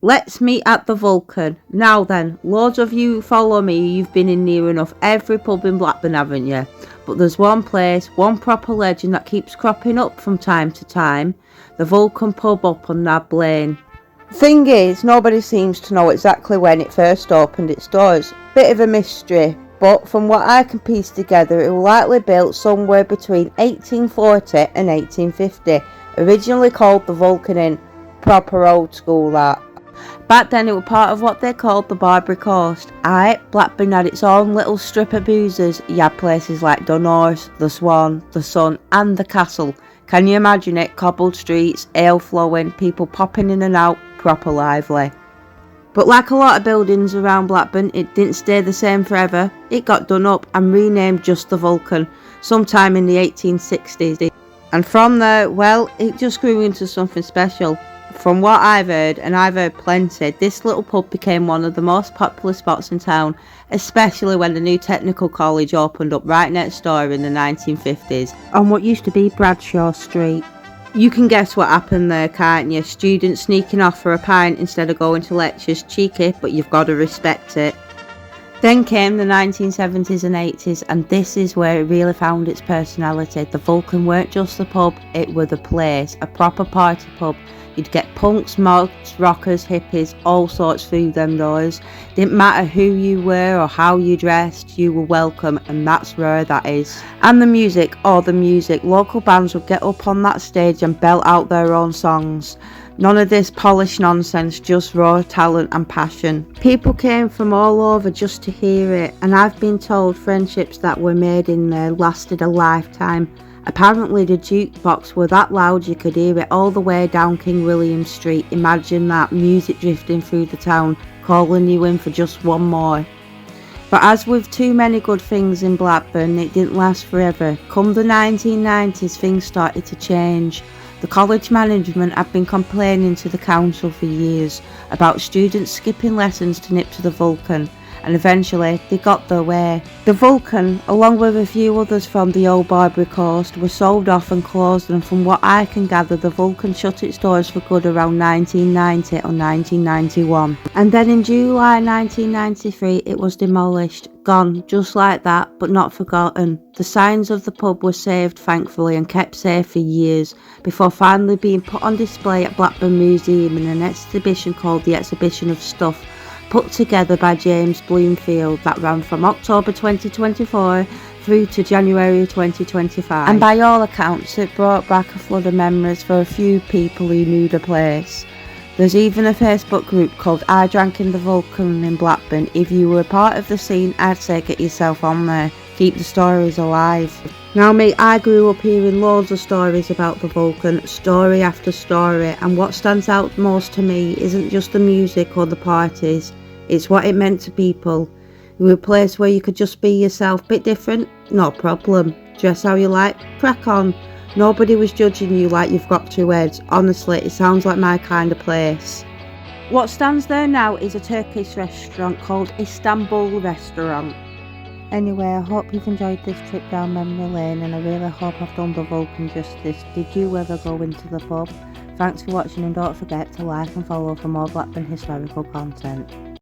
Let's meet at the Vulcan. Now then, loads of you follow me, you've been in near enough every pub in Blackburn, haven't you? But there's one place, one proper legend that keeps cropping up from time to time. The Vulcan pub up on Nab Lane. Thing is, nobody seems to know exactly when it first opened its doors. Bit of a mystery, but from what I can piece together, it was likely built somewhere between 1840 and 1850. Originally called the Vulcan Inn. Proper old school that. Back then it was part of what they called the Barbary Coast. Blackburn had its own little strip of boozers. You had places like Dunhorse, the Swan, the Sun and the Castle. Can you imagine it? Cobbled streets, ale flowing, people popping in and out, proper lively. But like a lot of buildings around Blackburn, it didn't stay the same forever. It got done up and renamed just the Vulcan, sometime in the 1860s. And from there, well, it just grew into something special. From what I've heard, and I've heard plenty, this little pub became one of the most popular spots in town, especially when the new technical college opened up right next door in the 1950s, on what used to be Bradshaw Street. You can guess what happened there, can't you? Students sneaking off for a pint instead of going to lectures. Cheeky, but you've got to respect it. Then came the 1970s and 80s, and this is where it really found its personality. The Vulcan weren't just a pub, it were the place, a proper party pub. You'd get punks, mods, rockers, hippies, all sorts through them doors. Didn't matter who you were or how you dressed, you were welcome, and that's rare, that is. And the music, local bands would get up on that stage and belt out their own songs. None of this polished nonsense, just raw talent and passion. People came from all over just to hear it, and I've been told friendships that were made in there lasted a lifetime. Apparently the jukebox were that loud you could hear it all the way down King William Street. Imagine that, music drifting through the town, calling you in for just one more. But as with too many good things in Blackburn, it didn't last forever. Come the 1990s, things started to change. The college management had been complaining to the council for years about students skipping lessons to nip to the Vulcan, and eventually they got their way. The Vulcan, along with a few others from the old Barbary Coast, were sold off and closed, and from what I can gather, the Vulcan shut its doors for good around 1990 or 1991. And then in July 1993 it was demolished, gone just like that, but not forgotten. The signs of the pub were saved thankfully and kept safe for years, before finally being put on display at Blackburn Museum in an exhibition called the Exhibition of Stuff, put together by James Bloomfield, that ran from October 2024 through to January 2025. And by all accounts it brought back a flood of memories for a few people who knew the place. There's even a Facebook group called I Drank in the Vulcan in Blackburn. If you were part of the scene, I'd say get yourself on there. Keep the stories alive. Now mate, I grew up hearing loads of stories about the Vulcan, story after story, and what stands out most to me isn't just the music or the parties, it's what it meant to people. It was a place where you could just be yourself, bit different, no problem. Dress how you like, crack on. Nobody was judging you like you've got two heads. Honestly, it sounds like my kind of place. What stands there now is a Turkish restaurant called Istanbul Restaurant. Anyway, I hope you've enjoyed this trip down memory lane, and I really hope I've done the Vulcan justice. Did you ever go into the pub? Thanks for watching, and don't forget to like and follow for more Blackburn historical content.